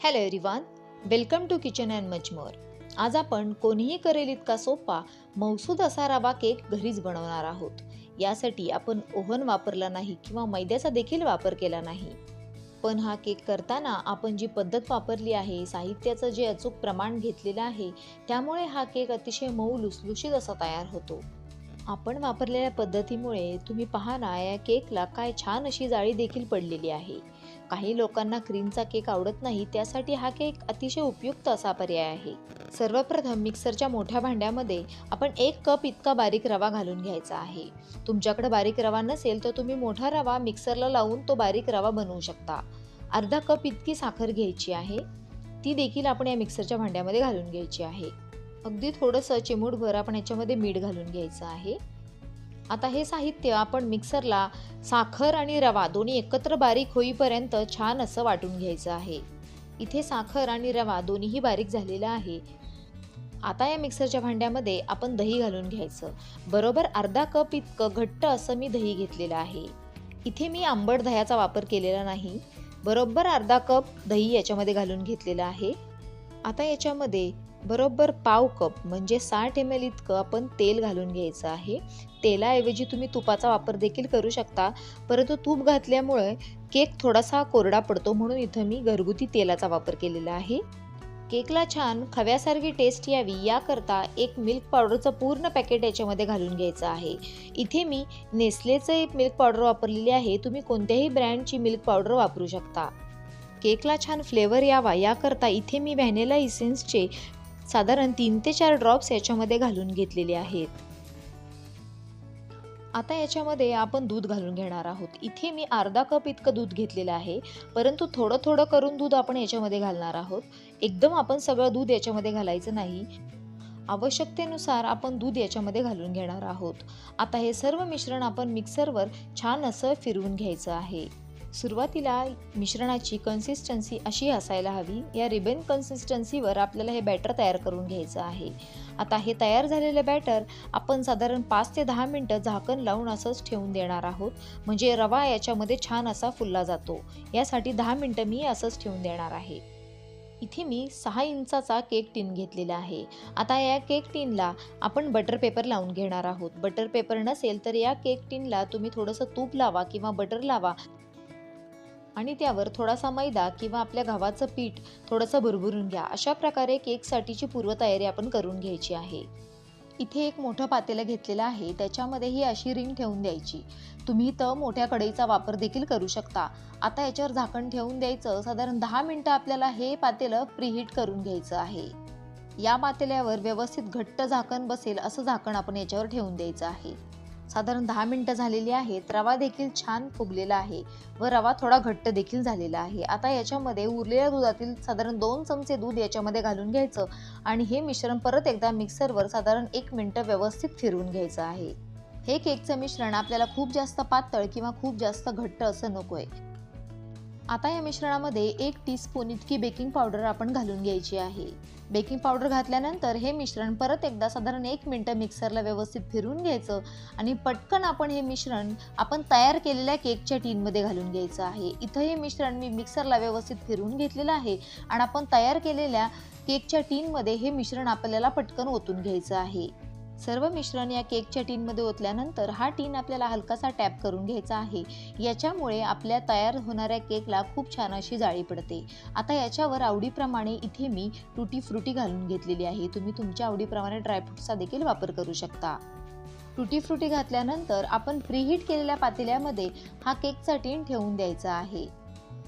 Hello everyone, welcome to kitchen and much more. आज आपण कोणीही करेल इतका सोपा मौसूद असा रवा केक घरीच बनवणार आहोत. यासाठी आपण ओव्हन वापरला नाही किंवा मैद्याचा देखील वापर केला नाही. पण हा केक करताना आपण जी पद्धत वापरली आहे, साहित्याचं जे अचूक प्रमाण घेतलेलं आहे, त्यामुळे हा केक अतिशय मऊ लुसलुशीत असा तयार होतो. आपण वापरलेल्या पद्धतीमुळे तुम्ही पहा ना, या केकला काय छान अशी जाळी देखील पडलेली आहे. काही लोकांना क्रीमचा केक आवडत नाही, त्यासाठी हा केक अतिशय उपयुक्त असा पर्याय आहे. सर्वप्रथम मिक्सरच्या मोठ्या भांड्यामध्ये आपण 1 कप इतका बारीक रवा घालून घ्यायचा आहे. तुमच्याकडे बारीक रवा नसेल तर तुम्ही मोठा रवा मिक्सरला लावून तो बारीक रवा बनवू शकता. अर्धा कप इतकी साखर घ्यायची आहे, ती देखील आपण या मिक्सरच्या भांड्यामध्ये घालून घ्यायची आहे. अगदी थोडंसं चिमूटभर आपण याच्यामध्ये मीठ घालून घ्यायचं आहे. आता हे साहित्य आपण मिक्सरला साखर आणि रवा दोन्ही एकत्र बारीक होईपर्यंत छान असं वाटून घ्यायचं आहे. इथे साखर आणि रवा दोन्हीही बारीक झालेला आहे. आता या मिक्सरच्या भांड्यामध्ये आपण दही घालून घ्यायचं. बरोबर अर्धा कप इतकं घट्ट असं मी दही घेतलेलं आहे. इथे मी आंबट दह्याचा वापर केलेला नाही. बरोबर अर्धा कप दही याच्यामध्ये घालून घेतलेलं आहे. आता याच्यामध्ये बरोबर पाव कप म्हणजे 60 ml इतकं आपण तेल घालून घ्यायचं आहे. तेलाऐवजी तुम्ही तुपाचा वापर देखील करू शकता, परंतु तूप घातल्यामुळे केक थोडासा कोरडा पडतो, म्हणून इथं मी घरगुती तेलाचा वापर केलेला आहे. केकला छान खव्यासारखी टेस्ट यावी याकरता एक मिल्क पावडरचं पूर्ण पॅकेट याच्यामध्ये घालून घ्यायचं आहे. इथे मी नेस्लेचं एक मिल्क पावडर वापरलेली आहे. तुम्ही कोणत्याही ब्रँडची मिल्क पावडर वापरू शकता. केकला छान फ्लेवर यावा याकरता इथे मी व्हॅनिला इसेन्सचे साधारण 3 ते 4 ड्रॉप्स याच्यामध्ये घालून घेतलेले आहेत. आता याच्यामध्ये आपण दूध घालून घेणार आहोत. इथे मी अर्धा कप इतकं दूध घेतलेलं आहे, परंतु थोडं थोडं करून दूध आपण याच्यामध्ये घालणार आहोत. एकदम आपण सगळं दूध याच्यामध्ये घालायचं नाही. आवश्यकतेनुसार आपण दूध याच्यामध्ये घालून घेणार आहोत. आता हे सर्व मिश्रण आपण मिक्सरवर छान असं फिरवून घ्यायचं आहे. सुरुवातीला मिश्रणाची कन्सिस्टन्सी अशी असायला हवी. या रिबन कन्सिस्टन्सीवर आपल्याला हे बॅटर तयार करून घ्यायचं आहे. आता हे तयार झालेलं बॅटर आपण साधारण 5 ते 10 मिनटं झाकण लावून असंच ठेवून देणार आहोत, म्हणजे रवा याच्यामध्ये छान असा फुलला जातो. यासाठी 10 मिनटं मी असंच ठेवून देणार आहे. इथे मी 6 इंचाचा केक टीन घेतलेला आहे. आता या केक टीनला आपण बटर पेपर लावून घेणार आहोत. बटर पेपर नसेल तर या केक टीनला तुम्ही थोडंसं तूप लावा किंवा बटर लावा आणि त्यावर थोडासा मैदा किंवा आपल्या गव्हाचं पीठ थोडंसं भुरभुरून घ्या. अशा प्रकारे केकसाठीची पूर्वतयारी आपण करून घ्यायची आहे. इथे एक मोठं पातेलं घेतलेलं आहे. त्याच्यामध्ये ही अशी रिंग ठेवून द्यायची. तुम्ही इथं मोठ्या कढईचा वापर देखील करू शकता. आता याच्यावर झाकण ठेवून द्यायचं. साधारण 10 मिनटं आपल्याला हे पातेलं प्रीहीट करून घ्यायचं आहे. या पातेल्यावर व्यवस्थित घट्ट झाकण बसेल असं झाकण आपण याच्यावर ठेवून द्यायचं आहे. साधारण 10 मिनटं झालेली आहेत. रवा देखील छान फुगलेला आहे व रवा थोडा घट्ट देखील झालेला आहे. आता याच्यामध्ये उरलेल्या दुधातील साधारण 2 चमचे दूध याच्यामध्ये घालून घ्यायचं आणि हे मिश्रण परत एकदा मिक्सरवर साधारण 1 मिनिट व्यवस्थित फिरवून घ्यायचं आहे. हे केकचं मिश्रण आपल्याला खूप जास्त पातळ किंवा खूप जास्त घट्ट असं नकोय. आता या मिश्रणामध्ये 1 टीस्पून इतकी बेकिंग पावडर आपण घालून घ्यायची आहे. बेकिंग पावडर घातल्यानंतर हे मिश्रण परत एकदा साधारण 1 मिनिट मिक्सरला व्यवस्थित फिरवून घ्यायचं आणि पटकन आपण हे मिश्रण आपण तयार केलेल्या केकच्या टीनमध्ये घालून घ्यायचं आहे. इथं हे मिश्रण मी मिक्सरला व्यवस्थित फिरवून घेतलेलं आहे आणि आपण तयार केलेल्या केकच्या टीनमध्ये हे मिश्रण आपल्याला पटकन ओतून घ्यायचं आहे. सर्व मिश्रण या केकच्या टीनमध्ये ओतल्यानंतर हा टीन आपल्याला हलकासा टॅप करून घ्यायचा आहे. याच्यामुळे आपल्या तयार होणाऱ्या केकला खूप छान अशी जाळी पडते. आता याच्यावर आवडीप्रमाणे इथे मी टुटी फ्रुटी घालून घेतलेली आहे. तुम्ही तुमच्या आवडीप्रमाणे ड्रायफ्रूटचा देखील वापर करू शकता. टुटी फ्रुटी घातल्यानंतर आपण प्रीहीट केलेल्या पातेल्यामध्ये हा केकचा टीन ठेवून द्यायचा आहे.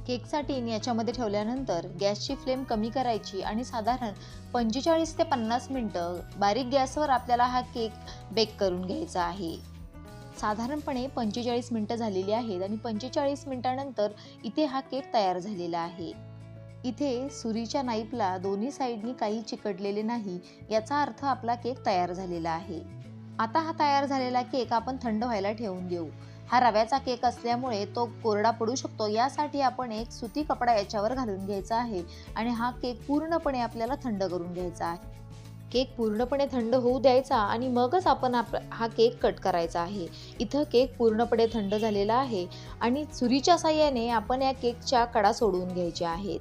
केकचा टीन याच्यामध्ये ठेवल्यानंतर गॅसची फ्लेम कमी करायची आणि साधारण 45 ते 50 मिनटं बारीक गॅसवर आपल्याला हा केक बेक करून घ्यायचा आहे. साधारणपणे 45 मिनटं झालेली आहेत आणि 45 मिनिटानंतर इथे हा केक तयार झालेला आहे. इथे सुरीच्या नाईफला दोन्ही साईडनी काही चिकटलेले नाही, याचा अर्थ आपला केक तयार झालेला आहे. आता हा तयार झालेला केक आपण थंड व्हायला ठेवून देऊ. हा रव्याचा केक असल्यामुळे तो कोरडा पडू शकतो. यासाठी आपण एक सुती कपडा याच्यावर घालून घ्यायचा आहे आणि हा केक पूर्णपणे आपल्याला थंड करून घ्यायचा आहे. केक पूर्णपणे थंड होऊ द्यायचा आणि मगच आपण हा केक कट करायचा आहे. इथं केक पूर्णपणे थंड झालेला आहे आणि सुरीच्या साहाय्याने आपण या केकच्या कडा सोडून घ्यायच्या आहेत.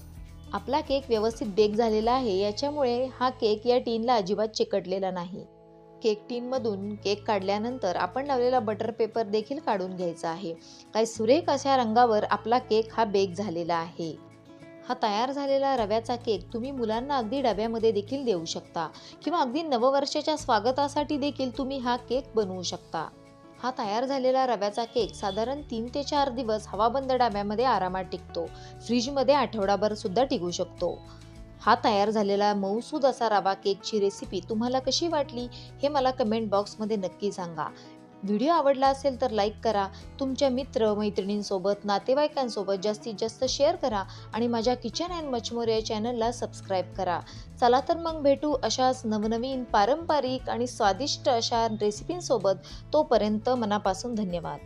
आपला केक व्यवस्थित बेक झालेला आहे, याच्यामुळे हा केक या टीनला अजिबात चिकटलेला नाही. केक टीनमधून केक काढल्यानंतर आपण लावलेला बटर पेपर देखील काढून घ्यायचा आहे. काय सुरेख अशा रंगावर आपला केक हा बेक झालेला आहे. हा तयार झालेला रव्याचा केक तुम्ही मुलांना अगदी डब्यामध्ये देखील देऊ शकता किंवा अगदी नववर्षाच्या स्वागतासाठी देखील तुम्ही हा केक बनवू शकता. हा तयार झालेला रव्याचा केक साधारण 3 ते 4 दिवस हवाबंद डब्यामध्ये आरामात टिकतो. फ्रीजमध्ये आठवडाभर सुद्धा टिकू शकतो. हा तयार झालेला मऊसूद असा रवा केकची रेसिपी तुम्हाला कशी वाटली हे मला कमेंट बॉक्समध्ये नक्की सांगा. व्हिडिओ आवडला असेल तर लाईक करा, तुमच्या मित्र मैत्रिणींसोबत नातेवाईकांसोबत जास्तीत जास्त शेअर करा आणि माझ्या किचन अँड मच मोर या चॅनलला सबस्क्राईब करा. चला तर मग भेटू अशाच नवनवीन पारंपरिक आणि स्वादिष्ट अशा रेसिपींसोबत. तोपर्यंत मनापासून धन्यवाद.